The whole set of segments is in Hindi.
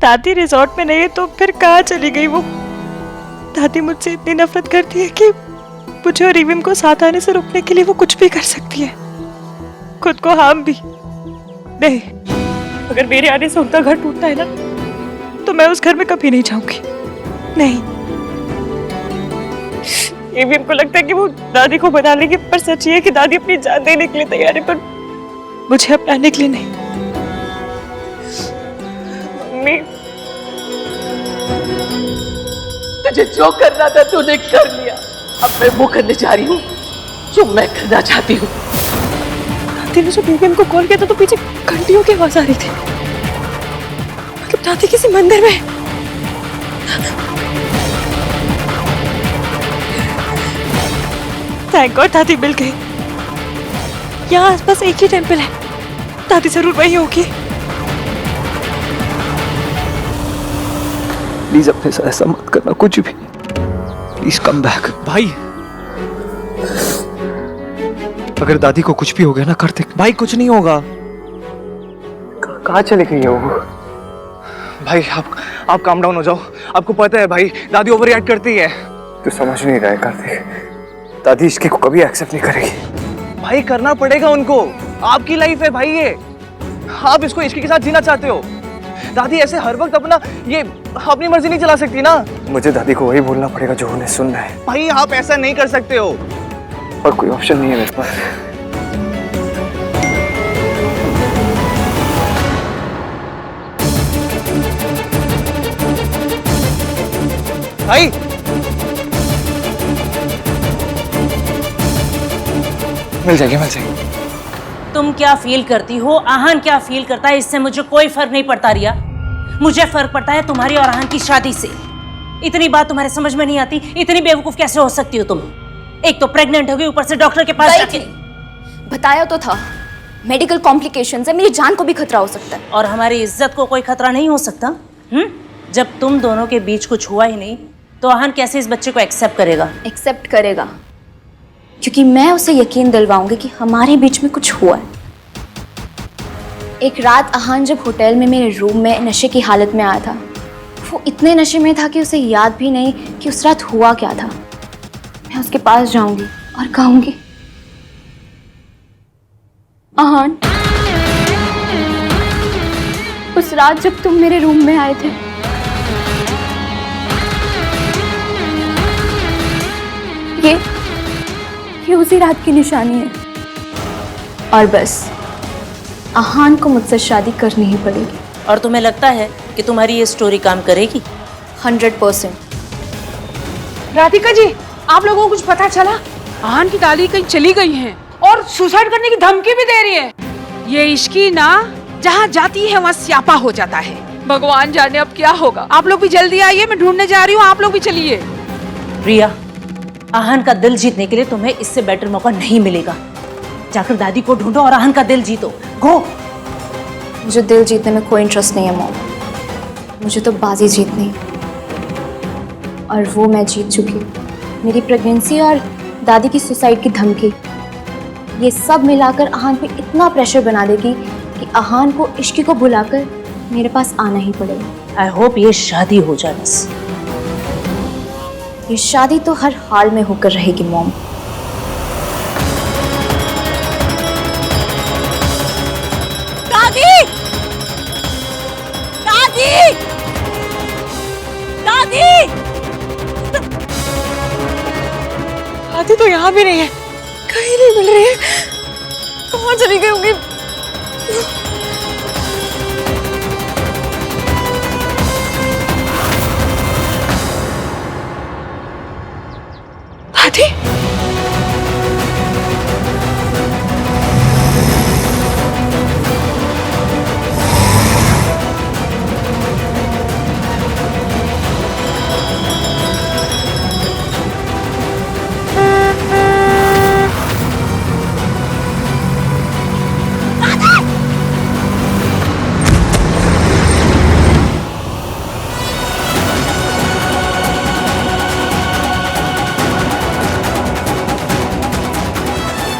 दादी रिजॉर्ट में नहीं है तो फिर कहाँ चली गई वो? दादी मुझसे इतनी नफरत करती है कि मुझे और रिविम को साथ आने से रोकने के लिए वो कुछ भी कर सकती है, खुद को हार्म भी। नहीं, अगर मेरे आने से उनका घर टूटता है ना तो मैं उस घर में कभी नहीं जाऊंगी। नहीं, रिविम को लगता है कि वो दादी को बना लेगी, पर सच ये है कि दादी अपनी जान देने के लिए तैयार है, पर मुझे अपनाने के लिए नहीं। मम्मी, तुझे जो करना था तूने कर लिया। अब मैं वो करने जा रही हूँ जो मैं करना चाहती हूँ। दादी ने जब रिविम को कॉल किया था तो पीछे घंटियों की आवाज आ रही थी, मतलब दादी किसी मंदिर में। थैंक गॉड दादी मिल गई। यहाँ आसपास एक ही टेंपल है, दादी जरूर वही होगी। प्लीज अपने साथ ऐसा मत करना, कुछ भी। Please come back. भाई, अगर दादी को कुछ भी हो गया ना कार्तिक। भाई कुछ नहीं होगा। कहाँ चली गई है वो? भाई आप काम डाउन हो जाओ। आपको पता है भाई, दादी ओवर रिएक्ट करती है। तू समझ नहीं रहा है कार्तिक, दादी इसके को कभी एक्सेप्ट नहीं करेगी। भाई करना पड़ेगा उनको, आपकी लाइफ है भाई ये। आप इसको इश्क के साथ जीना चाहते हो। दादी ऐसे हर वक्त अपनी मर्जी नहीं चला सकती ना। मुझे दादी को वही बोलना पड़ेगा जो उन्हें सुनना है। भाई आप ऐसा नहीं कर सकते हो। और कोई ऑप्शन नहीं है मेरे पास। भाई मिल जाएगी। तुम क्या फील करती हो, आहान क्या फील करता है, इससे मुझे कोई फर्क नहीं पड़ता रिया। मुझे फर्क पड़ता है तुम्हारी और आहान की शादी से। इतनी बात तुम्हारे समझ में नहीं आती? इतनी बेवकूफ कैसे हो सकती हो तुम? एक तो प्रेग्नेंट हो गई, ऊपर से डॉक्टर के पास जाके। बताया तो था, मेडिकल कॉम्प्लिकेशंस है, मेरी जान को भी खतरा हो सकता है। और हमारी इज्जत को कोई खतरा नहीं हो सकता? जब तुम दोनों के बीच कुछ हुआ ही नहीं तो आहान कैसे इस बच्चे को एक्सेप्ट करेगा? एक्सेप्ट करेगा क्योंकि मैं उसे यकीन दिलवाऊंगी कि हमारे बीच में कुछ हुआ है। एक रात आहान जब होटल में मेरे रूम में नशे की हालत में आया था, वो इतने नशे में था कि उसे याद भी नहीं कि उस रात हुआ क्या था। मैं उसके पास जाऊंगी और कहूंगी, आहान, उस रात जब तुम मेरे रूम में आए थे, ये उसी रात की निशानी है। और बस आहान को मुझसे शादी करनी ही पड़ेगी। और तुम्हें लगता है कि तुम्हारी ये स्टोरी काम करेगी? 100%। राधिका जी, आप लोगों को कुछ पता चला? आहान की दादी कहीं चली गई हैं और सुसाइड करने की धमकी भी दे रही है। ये इश्की ना जहाँ जाती है वहाँ स्यापा हो जाता है। भगवान जाने अब क्या होगा। आप लोग भी जल्दी आइए, मैं ढूंढने जा रही हूँ, आप लोग भी चलिए। रिया, आहान का दिल जीतने के लिए तुम्हें इससे बेटर मौका नहीं मिलेगा। जाकर दादी को ढूंढो और आहान का दिल जीतो। गो। मुझे दिल जीतने में कोई इंटरेस्ट नहीं है मॉम, मुझे तो बाजी जीतनी है और वो मैं जीत चुकी हूँ। मेरी प्रेगनेंसी और दादी की सुसाइड की धमकी, ये सब मिलाकर आहान पे इतना प्रेशर बना देगी कि आहान को इश्क को भुलाकर मेरे पास आना ही पड़ेगा। आई होप ये शादी हो जाए बस। ये शादी तो हर हाल में होकर रहेगी मॉम। दादी! दादी! दादी! दादी तो यहाँ भी नहीं है, कहीं नहीं मिल रही है। कहाँ चली गई होंगी? दादी?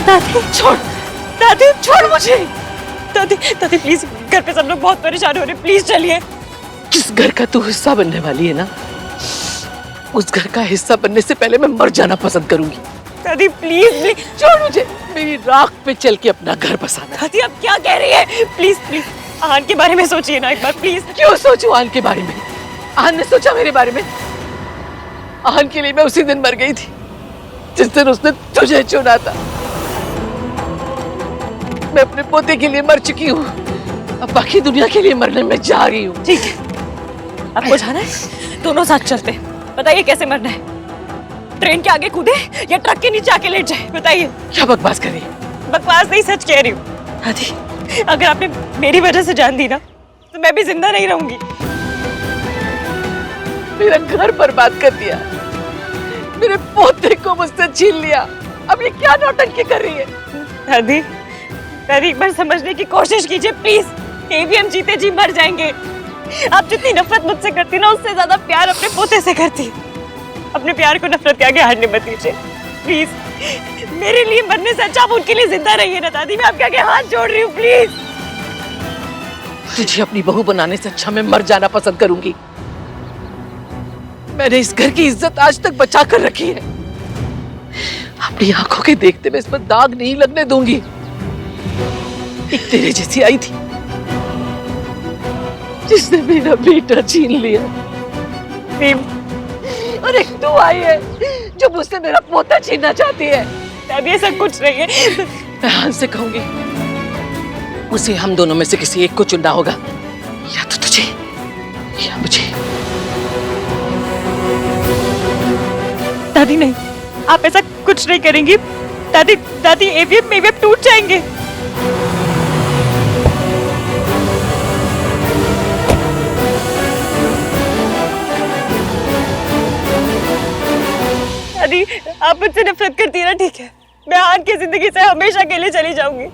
दादी छोड़, दादी छोड़ मुझे। दादी दादी प्लीज, घर पे सब लोग बहुत परेशान हो रहे, प्लीज चलिए। जिस घर का तू हिस्सा बनने वाली है ना, उस घर का हिस्सा बनने से पहले मैं मर जाना पसंद करूंगी। दादी प्लीज प्लीज छोड़ मुझे, मेरी राख पे चल के अपना घर बसाना। दादी आप क्या कह रही है? प्लीज प्लीज आहान के बारे में सोचिए ना एक बार प्लीज। क्यों सोचूं आहान के बारे में? आहान ने सोचा मेरे बारे में? आहान के लिए मैं उसी दिन मर गई थी जिस दिन उसने तुझे चुना था। मैं अपने पोते के लिए मर चुकी हूँ, अब बाकी दुनिया के लिए मरने में जा रही हूँ। ठीक है, आपको जाना है? दोनों साथ चलते हैं। बताइए कैसे मरना है? ट्रेन के आगे कूदे या ट्रक के नीचे आके लेट जाए? बताइए। क्या बकवास कर रही है? बकवास नहीं, सच कह रही हूँ। दादी अगर आपने मेरी वजह से जान दी ना तो मैं भी जिंदा नहीं रहूंगी। मेरा घर बर्बाद कर दिया, मेरे पोते को मुझसे छीन लिया, अब ये क्या नौटंकी कर रही है? दादी दादी एक बार समझने की कोशिश कीजिए प्लीज। एवीएम जीते जी मर जाएंगे। आप जितनी नफरत मुझसे करती ना उससे ज्यादा प्यार अपने पोते से करती। अपने प्यार को नफरत के आगे हारने मत दीजिए प्लीज। मेरे लिए मरने से अच्छा आप उनके लिए जिंदा रहिए ना दादी। मैं आपके आगे हाथ जोड़ रही हूँ प्लीज। तुझे अपनी बहू बनाने से अच्छा मैं मर जाना पसंद करूंगी। मैंने इस घर की इज्जत आज तक बचा कर रखी है, अपनी आंखों के देखते मैं इस पर दाग नहीं लगने दूंगी। एक तेरे जैसी आई थी जिसने मेरा बेटा छीन लिया, और एक तू आई है जो मुझसे मेरा पोता छीनना चाहती है। दादी ऐसा कुछ नहीं है। मैं आहान से कहूंगी उसे हम दोनों में से किसी एक को चुनना होगा, या तो तुझे या मुझे। दादी नहीं, आप ऐसा कुछ नहीं करेंगी। दादी दादी एवीएम टूट जाएंगे। दादी आप मुझसे नफरत करती है ना, ठीक है मैं आहान की जिंदगी से हमेशा के लिए चली जाऊंगी,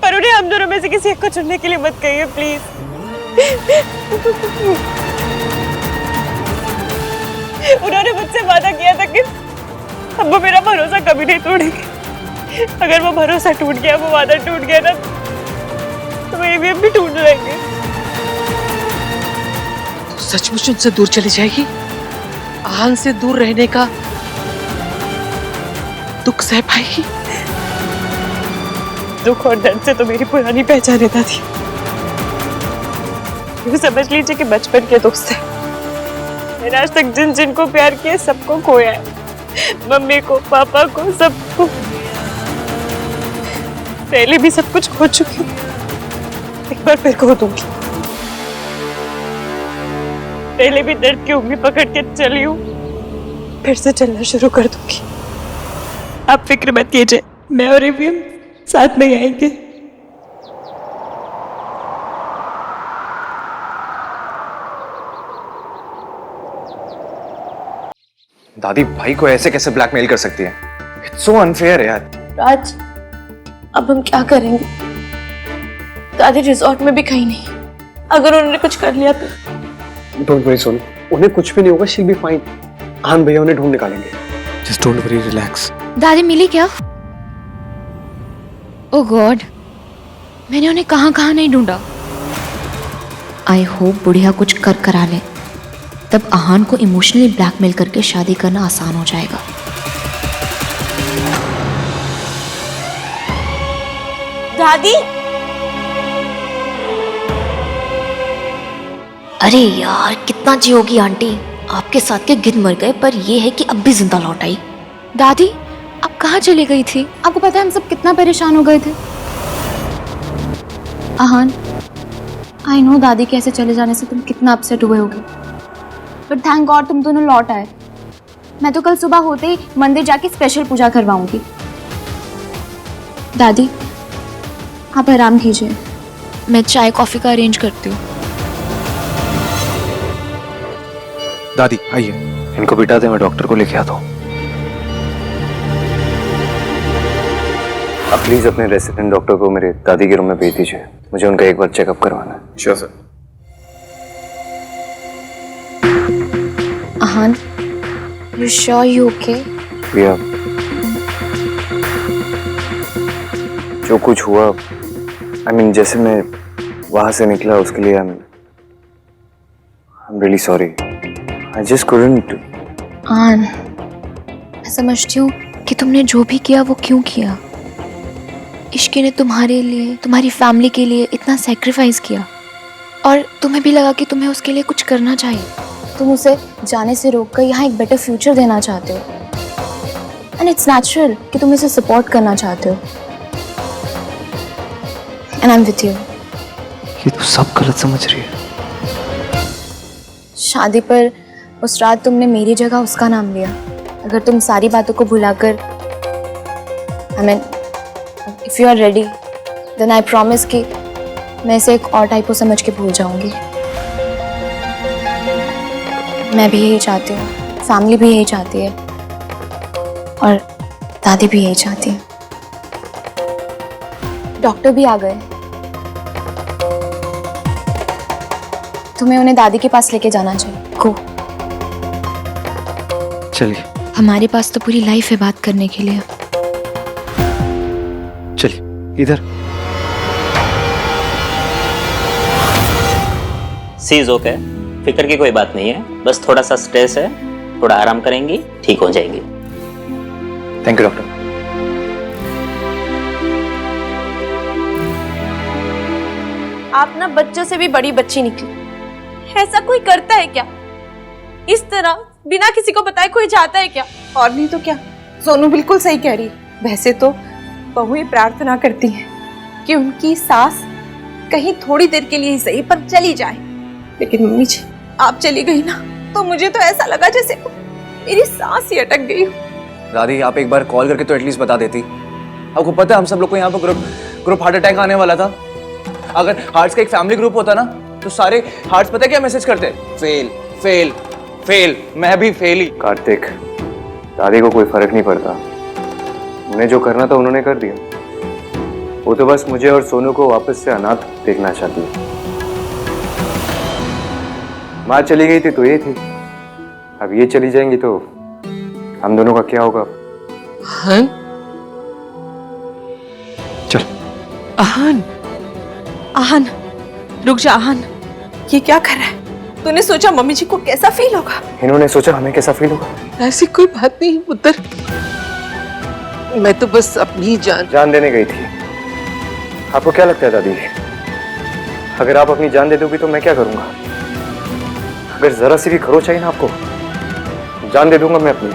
पर उन्हें हम दोनों में से किसी एक को चुनने के लिए मत कहिए प्लीज। उन्होंने मुझसे वादा किया था कि अब वो मेरा भरोसा कभी नहीं तोड़ेंगे। अगर वो भरोसा टूट गया, वो वादा टूट गया ना, तो एवीएम भी टूट जाएंगे। तो सचमुच उनसे दूर चली जाएगी? आहान से दूर रहने का दुख सह पाएगी? दुख और दर्द से तो मेरी पुरानी पहचान है दादी। यूँ समझ लीजिए कि बचपन के दोस्त है। मैंने आज तक जिन जिन को प्यार किया सबको खोया है, मम्मी को, पापा को, सबको। पहले भी सब कुछ खो चुकी हूँ, एक बार फिर खो दूंगी। पहले भी दर्द की उंगली पकड़ के चली हूँ, फिर से चलना शुरू कर दूंगी। आप फिक्र मत कीजिए, मैं और एवीएम साथ में ही आएंगे। दादी भाई को ऐसे कैसे ब्लैकमेल कर सकती है? इट्स सो अनफेयर है यार। राज, अब हम क्या करेंगे? दादी रिजॉर्ट में भी कहीं नहीं। अगर उन्होंने कुछ कर लिया तो? डोंट वरी सोनू, उन्हें कुछ भी नहीं होगा, शी विल बी फाइन। आहान भैया उन्हें ढूंढ निकालेंगे। Just don't worry, relax. दादी मिली क्या? ओह गॉड, मैंने उन्हें कहाँ कहाँ नहीं ढूंढा। आई होप बुढ़िया कुछ कर करा ले, तब आहान को इमोशनली ब्लैकमेल करके शादी करना आसान हो जाएगा। दादी अरे यार, कितना जियोगी आंटी। आपके साथ के गिद्ध मर गए, पर ये है कि अब भी जिंदा लौट आई। दादी आप कहाँ चली गई थी? आपको पता है हम सब कितना परेशान हो गए थे। आहान, आई नो दादी के ऐसे चले जाने से तुम कितना अपसेट हुए होगे, पर थैंक गॉड तुम दोनों लौट आए। मैं तो कल सुबह होते ही मंदिर जाके स्पेशल पूजा करवाऊंगी। दादी आप आराम कीजिए, मैं चाय कॉफी का अरेंज करती हूँ। दादी आइए, इनको बिठा दे, मैं डॉक्टर को लेके आता हूँ। आप प्लीज अपने रेसिडेंट डॉक्टर को मेरे दादी के रूम में भेज दीजिए, मुझे उनका एक बार चेकअप करवाना है। Sure sir. आहान, you sure you okay? भैया जो कुछ हुआ, I mean, जैसे मैं वहां से निकला उसके लिए I'm really sorry. I just couldn't. आन, मैं समझती हूँ कि तुमने जो भी किया वो क्यों किया। इश्की ने तुम्हारे लिए, तुम्हारी फैमिली के लिए इतना सेक्रीफाइस किया और तुम्हें भी लगा कि तुम्हें उसके लिए कुछ करना चाहिए। तुम उसे जाने से रोककर यहाँ एक बेटर फ्यूचर देना चाहते हो एंड इट्स नेचुरल कि तुम इसे सपोर्ट करना चाहते हो and I am with you. ये तो सब गलत समझ रही है। शादी पर उस रात तुमने मेरी जगह उसका नाम लिया। अगर तुम सारी बातों को भुलाकर, I mean if you are ready then I promise कि मैं इसे एक और टाइपो समझ के भूल जाऊंगी। मैं भी यही चाहती हूँ, फैमिली भी यही चाहती है और दादी भी यही चाहती है। डॉक्टर भी आ गए, तुम्हें उन्हें दादी के पास लेके जाना चाहिए। गो। चलिए हमारे पास तो पूरी लाइफ है बात करने के लिए। चलिए इधर। सीज ओके, फिक्र की कोई बात नहीं है, बस थोड़ा सा स्ट्रेस है, थोड़ा आराम करेंगी ठीक हो जाएंगी। Thank you doctor. आप ना बच्चों से भी बड़ी बच्ची निकली। ऐसा कोई करता है क्या? इस तरह बिना किसी को बताए कोई जाता है क्या? और नहीं तो क्या, सोनू बिल्कुल सही कह रही है। वैसे तो बहू ये प्रार्थना करती है कि उनकी सास कहीं थोड़ी देर के लिए ही सही पर चली जाए, लेकिन मम्मी जी आप चली गई ना तो मुझे तो ऐसा लगा जैसे मेरी सांस ही अटक गई। दादी आप एक बार कॉल करके तो एटलीस्ट बता देती। आपको पता है हम सब लोग को यहाँ पर ग्रुप हार्ट अटैक आने वाला था। अगर हार्ट्स का एक फैमिली ग्रुप होता ना तो सारे हार्ट्स पता क्या मैसेज करते? Fail fail fail. मैं भी फेल ही। कार्तिक, दादी को कोई फर्क नहीं पड़ता। उन्हें जो करना था उन्होंने कर दिया। वो तो बस मुझे और सोनू को वापस से अनाथ देखना चाहती है। माँ चली गई थी तो ये थी, अब ये चली जाएंगी तो हम दोनों का क्या होगा? आहन, चल। आहन, आहन, रुक जा आहन, ये क्या कर रहा है? तूने सोचा मम्मी जी को कैसा फील होगा? इन्होंने सोचा हमें कैसा फील होगा? ऐसी कोई बात नहीं पुत्र, मैं तो बस अपनी जान देने गई थी। आपको क्या लगता है दादी, अगर आप अपनी जान दे दोगी तो मैं क्या करूंगा? अगर जरा सी भी खरोच आई ना आपको, जान दे दूंगा मैं अपनी।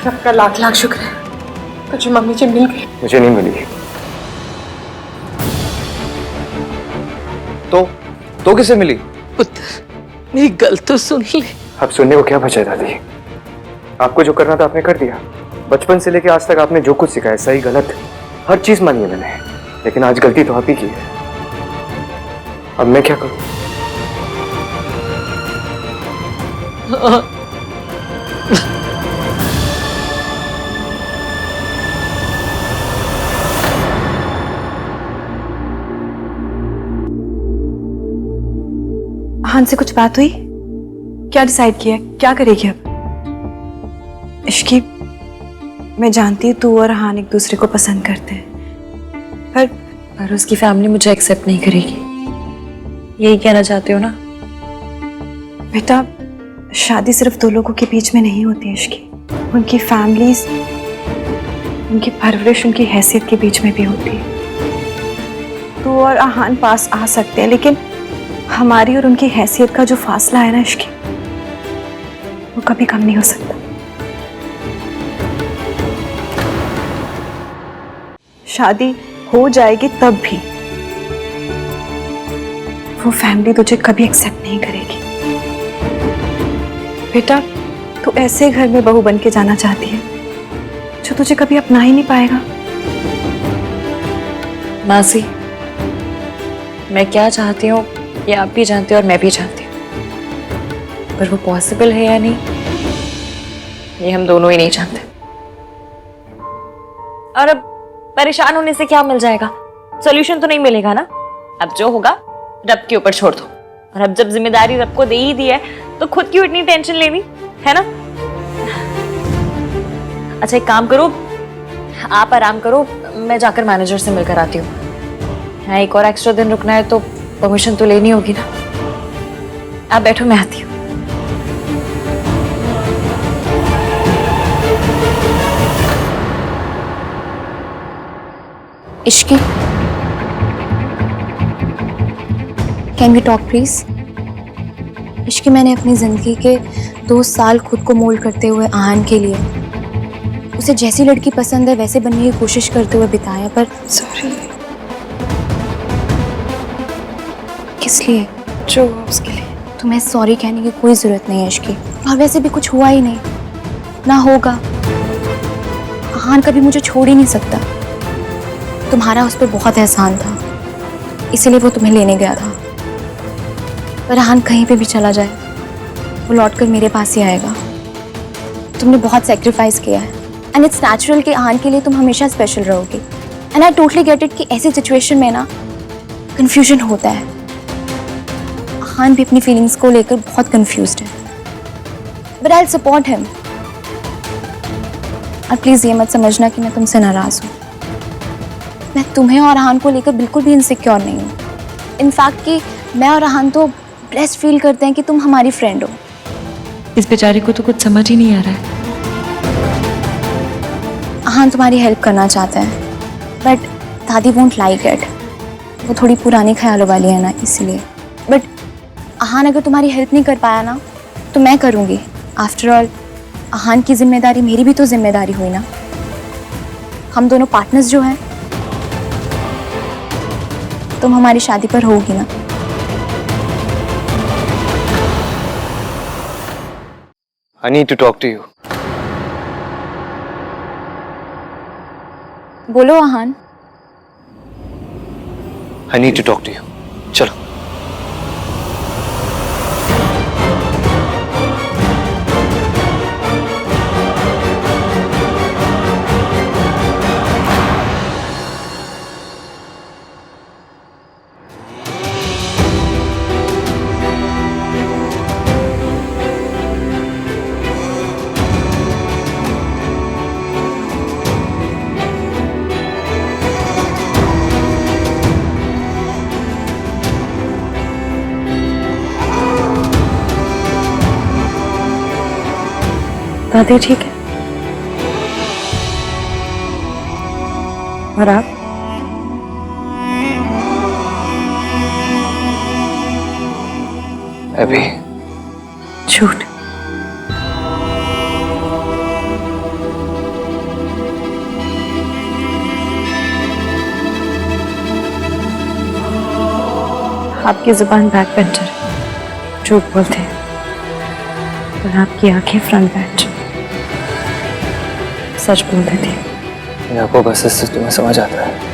रब का लाख लाख शुक्र है तुझे मम्मी जी मिल गई। मुझे नहीं मिली। तो किसे मिली? पुत्र, मेरी गल तो सुन ले। अब सुनने को क्या बचा है दादी? आपको जो करना था आपने कर दिया। बचपन से लेके आज तक आपने जो कुछ सिखाया, सही गलत हर चीज मानी है मैंने, लेकिन आज गलती तो आप ही की है। अब मैं क्या करूं? आहन से कुछ बात हुई? क्या डिसाइड किया, क्या करेगी अब? इश्की, मैं जानती हूँ तू और आहन एक दूसरे को पसंद करते हैं, पर उसकी फैमिली मुझे एक्सेप्ट नहीं करेगी। यही कहना चाहते हो ना? बेटा, शादी सिर्फ दो लोगों के बीच में नहीं होती है इश्की, उनकी फैमिलीज, उनकी परवरिश, उनकी हैसियत के बीच में भी होती है। तू और आहन पास आ सकते हैं, लेकिन हमारी और उनकी हैसियत का जो फासला है ना इश्की, वो कभी कम नहीं हो सकता। शादी हो जाएगी तब भी वो फैमिली तुझे कभी एक्सेप्ट नहीं करेगी। बेटा, तू ऐसे घर में बहू बन के जाना चाहती है जो तुझे कभी अपना ही नहीं पाएगा। मासी, मैं क्या चाहती हूँ ये आप भी जानते हो और मैं भी जानती हूँ, पर वो पॉसिबल है या नहीं ये हम दोनों ही नहीं जानते। और अब परेशान होने से क्या मिल जाएगा? सॉल्यूशन तो नहीं मिलेगा ना। अब जो होगा रब के ऊपर छोड़ दो, और अब जब जिम्मेदारी रब को दे ही दी है तो खुद क्यों इतनी टेंशन लेनी, है ना? अच्छा एक काम करो, आप आराम करो, मैं जाकर मैनेजर से मिलकर आती हूँ। हाँ, एक और एक्स्ट्रा दिन रुकना है तो परमिशन तो लेनी होगी ना। आप बैठो, मैं आती हूँ। Ishqi, can we talk please? Ishqi, मैंने अपनी जिंदगी के 2 साल खुद को मोल्ड करते हुए आहान के लिए, उसे जैसी लड़की पसंद है वैसे बनने की कोशिश करते हुए बिताया, पर सॉरी, किस लिए? जो हुआ उसके लिए। तुम्हें सॉरी कहने की कोई जरूरत नहीं है इश्की, और वैसे भी कुछ हुआ ही नहीं, ना होगा। आहान कभी मुझे छोड़ ही नहीं सकता। तुम्हारा उस पर बहुत एहसान था, इसीलिए वो तुम्हें लेने गया था। पर आहान कहीं पे भी चला जाए, वो लौटकर मेरे पास ही आएगा। तुमने बहुत सेक्रीफाइस किया है, एंड इट्स नेचुरल कि आहान के लिए तुम हमेशा स्पेशल रहोगे। And I totally get it कि ऐसी सिचुएशन में ना कंफ्यूजन होता है। आहान भी अपनी फीलिंग्स को लेकर बहुत कंफ्यूज्ड है, but I will support him. और प्लीज ये मत समझना कि मैं तुमसे नाराज हूँ। मैं तुम्हें और आहान को लेकर बिल्कुल भी इनसिक्योर नहीं हूँ। इनफैक्ट कि मैं और आहान तो ब्लेस्ड फील करते हैं कि तुम हमारी फ्रेंड हो। इस बेचारे को तो कुछ समझ ही नहीं आ रहा है। आहान तुम्हारी हेल्प करना चाहता है, बट दादी वोंट लाइक इट। वो थोड़ी पुरानी ख्यालों वाली है ना, इसलिए। बट आहान अगर तुम्हारी हेल्प नहीं कर पाया ना, तो मैं करूँगी। आफ्टर ऑल आहान की जिम्मेदारी मेरी भी तो जिम्मेदारी हुई ना। हम दोनों पार्टनर्स जो हैं। तुम हमारी शादी पर होगी ना? I need to talk to you. बोलो आहान। I need to talk to you. चलो। दादी ठीक है? और आप? अभी झूठ। आपकी जुबान बैक बेंचर है, झूठ बोलते हैं, और आपकी आंखें फ्रंट बेंच, सच बोल देती है। आपको बस इससे तुम्हें समझ आता है।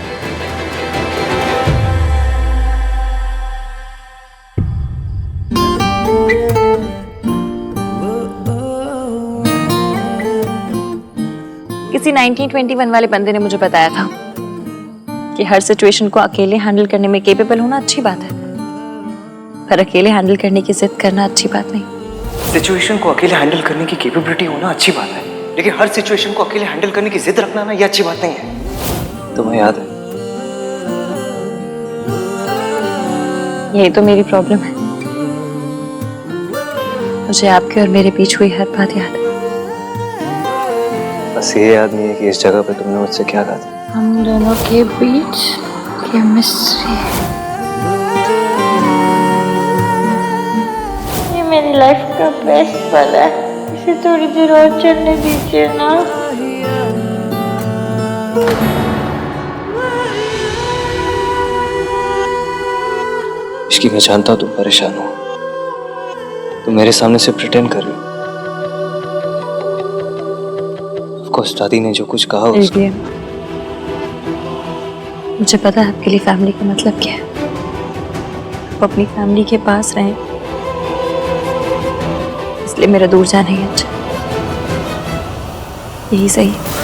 किसी 1921 वाले बंदे ने मुझे बताया था कि हर सिचुएशन को अकेले हैंडल करने में केपेबल होना अच्छी बात है, पर अकेले हैंडल करने की जिद करना अच्छी बात नहीं। सिचुएशन को अकेले हैंडल करने की कैपेबिलिटी होना अच्छी बात है, लेकिन हर सिचुएशन को अकेले हैंडल करने की जिद रखना ना, ये अच्छी बात नहीं है। तुम्हें याद है? यही तो मेरी प्रॉब्लम है। मुझे आपके और मेरे बीच हुई हर बात याद है। बस ये याद नहीं है कि इस जगह पे तुमने मुझसे क्या कहा था। हम दोनों के बीच केमिस्ट्री। ये मेरी लाइफ का बेस्ट पल है, इसे थोड़ी देर और चलने दीजिए ना। इसकी मैं जानता हूँ तुम परेशान हो, तुम मेरे सामने से प्रिटेंड कर रही हो। ऑफ दादी ने जो कुछ कहा उसको... मुझे पता है आपके लिए फैमिली का मतलब क्या है। आप अपनी फैमिली के पास रहें, इसलिए मेरा दूर जाना ही अच्छा, यही सही है।